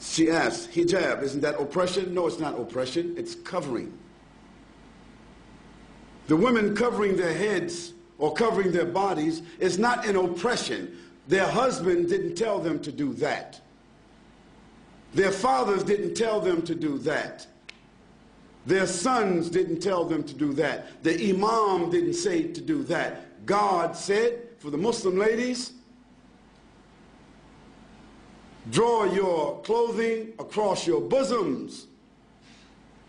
She asked, hijab, isn't that oppression? No, it's not oppression. It's covering. The women covering their heads or covering their bodies is not an oppression. Their husband didn't tell them to do that. Their fathers didn't tell them to do that. Their sons didn't tell them to do that. The imam didn't say to do that. God said, for the Muslim ladies, draw your clothing across your bosoms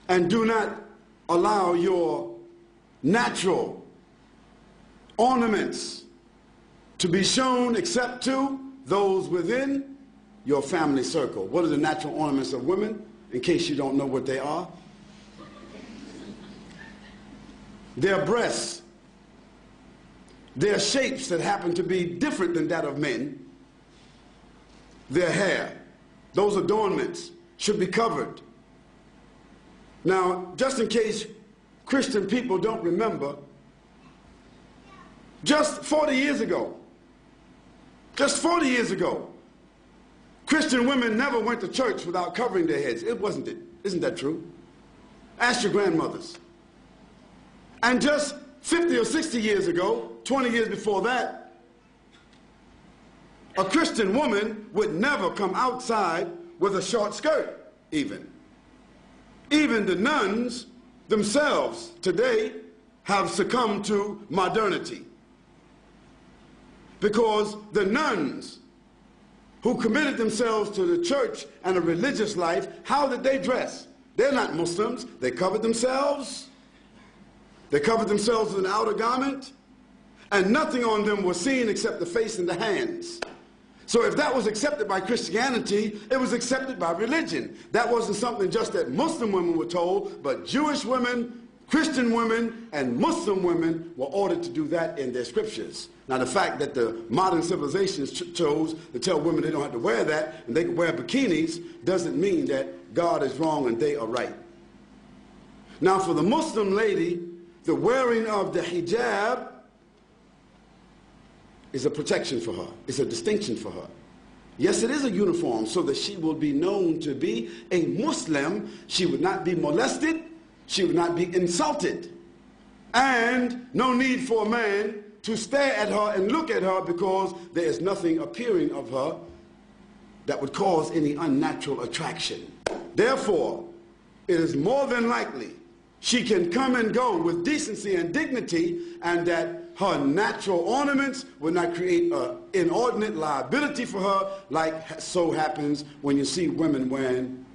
and do not allow your natural ornaments to be shown except to those within your family circle. What are the natural ornaments of women, in case you don't know what they are? Their breasts, their shapes that happen to be different than that of men, their hair, those adornments should be covered. Now, just in case Christian people don't remember, just 40 years ago, Christian women never went to church without covering their heads. It wasn't it. Isn't that true? Ask your grandmothers. And just 50 or 60 years ago, 20 years before that, a Christian woman would never come outside with a short skirt, even. Even the nuns themselves today have succumbed to modernity. Because the nuns who committed themselves to the church and a religious life, how did they dress? They're not Muslims. They covered themselves. They covered themselves with an outer garment, and nothing on them was seen except the face and the hands. So if that was accepted by Christianity, it was accepted by religion. That wasn't something just that Muslim women were told, but Jewish women, Christian women, and Muslim women were ordered to do that in their scriptures. Now, the fact that the modern civilizations chose to tell women they don't have to wear that and they can wear bikinis doesn't mean that God is wrong and they are right. Now, for the Muslim lady, the wearing of the hijab is a protection for her. It's a distinction for her. Yes, it is a uniform so that she will be known to be a Muslim. She would not be molested. She would not be insulted. And no need for a man to stare at her and look at her because there is nothing appearing of her that would cause any unnatural attraction. Therefore, it is more than likely she can come and go with decency and dignity, and that her natural ornaments will not create an inordinate liability for her, like so happens when you see women wearing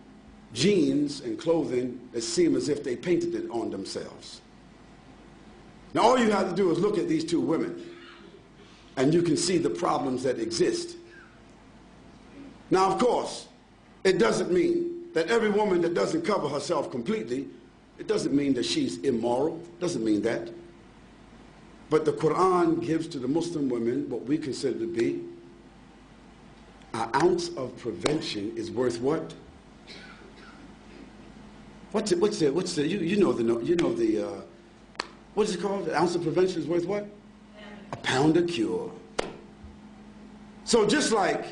jeans and clothing that seem as if they painted it on themselves. Now, all you have to do is look at these two women, and you can see the problems that exist. Now, of course, it doesn't mean that every woman that doesn't cover herself completely, it doesn't mean that she's immoral. It doesn't mean that. But the Quran gives to the Muslim women what we consider to be an ounce of prevention is worth what? What is it called? An ounce of prevention is worth what? A pound of cure. So just like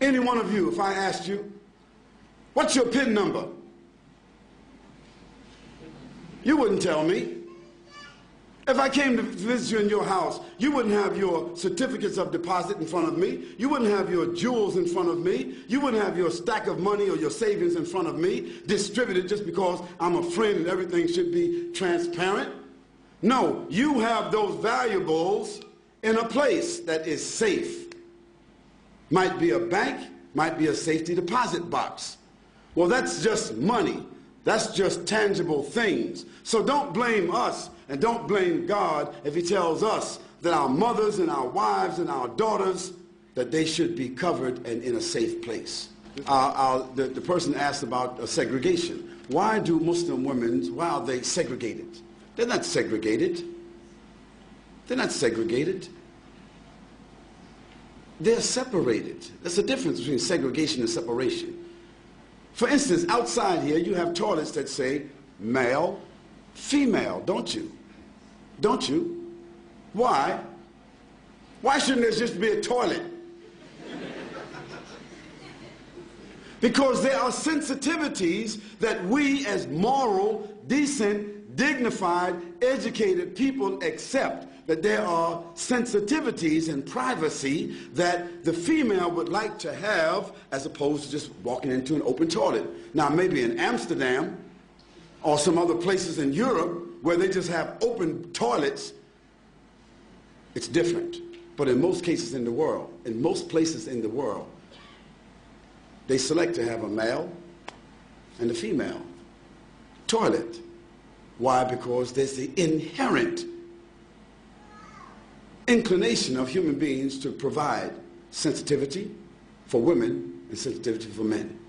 any one of you, if I asked you, what's your PIN number? You wouldn't tell me. If I came to visit you in your house, you wouldn't have your certificates of deposit in front of me. You wouldn't have your jewels in front of me. You wouldn't have your stack of money or your savings in front of me, distributed just because I'm a friend and everything should be transparent. No, you have those valuables in a place that is safe. Might be a bank, might be a safety deposit box. Well, that's just money. That's just tangible things. So don't blame us and don't blame God if he tells us that our mothers and our wives and our daughters, that they should be covered and in a safe place. The person asked about segregation. Why do Muslim women, why are they segregated? They're not segregated. They're not segregated. They're separated. There's a difference between segregation and separation. For instance, outside here, you have toilets that say male, female, don't you? Don't you? Why? Why shouldn't there just be a toilet? Because there are sensitivities that we as moral, decent, dignified, educated people accept. That there are sensitivities and privacy that the female would like to have as opposed to just walking into an open toilet. Now maybe in Amsterdam or some other places in Europe where they just have open toilets, it's different. But in most cases in the world, in most places in the world, they select to have a male and a female toilet. Why? Because there's the inherent inclination of human beings to provide sensitivity for women and sensitivity for men.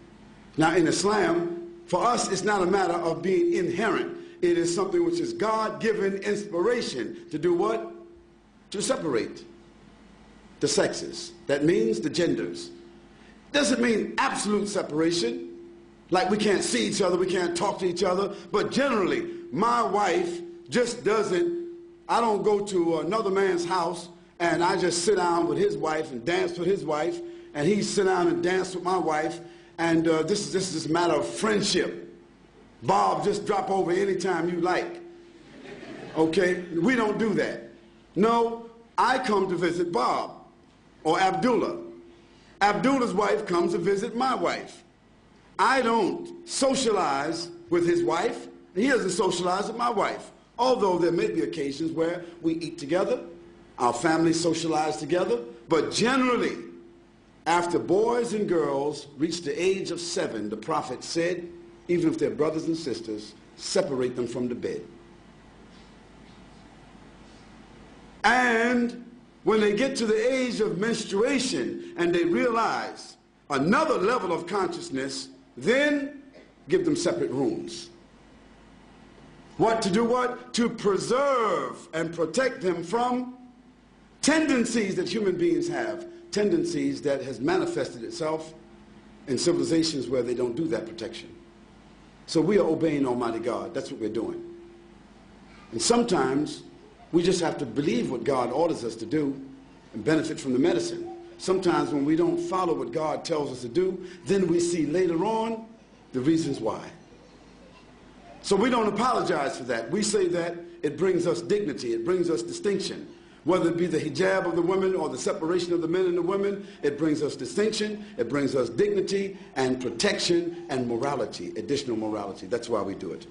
Now in Islam, for us, it's not a matter of being inherent. It is something which is God-given inspiration to do what? To separate the sexes. That means the genders. Doesn't mean absolute separation, like we can't see each other, we can't talk to each other, but generally, my wife just doesn't, I don't go to another man's house and I just sit down with his wife and dance with his wife, and he sit down and dance with my wife, and this is a matter of friendship. Bob, just drop over anytime you like. Okay? We don't do that. No, I come to visit Bob or Abdullah. Abdullah's wife comes to visit my wife. I don't socialize with his wife, and he doesn't socialize with my wife. Although there may be occasions where we eat together, our families socialize together, but generally, after boys and girls reach the age of 7, the Prophet said, even if they're brothers and sisters, separate them from the bed. And when they get to the age of menstruation and they realize another level of consciousness, then give them separate rooms. What to do what? To preserve and protect them from tendencies that human beings have, tendencies that has manifested itself in civilizations where they don't do that protection. So we are obeying Almighty God. That's what we're doing. And sometimes we just have to believe what God orders us to do and benefit from the medicine. Sometimes when we don't follow what God tells us to do, then we see later on the reasons why. So we don't apologize for that. We say that it brings us dignity, it brings us distinction. Whether it be the hijab of the women or the separation of the men and the women, it brings us distinction, it brings us dignity and protection and morality, additional morality. That's why we do it.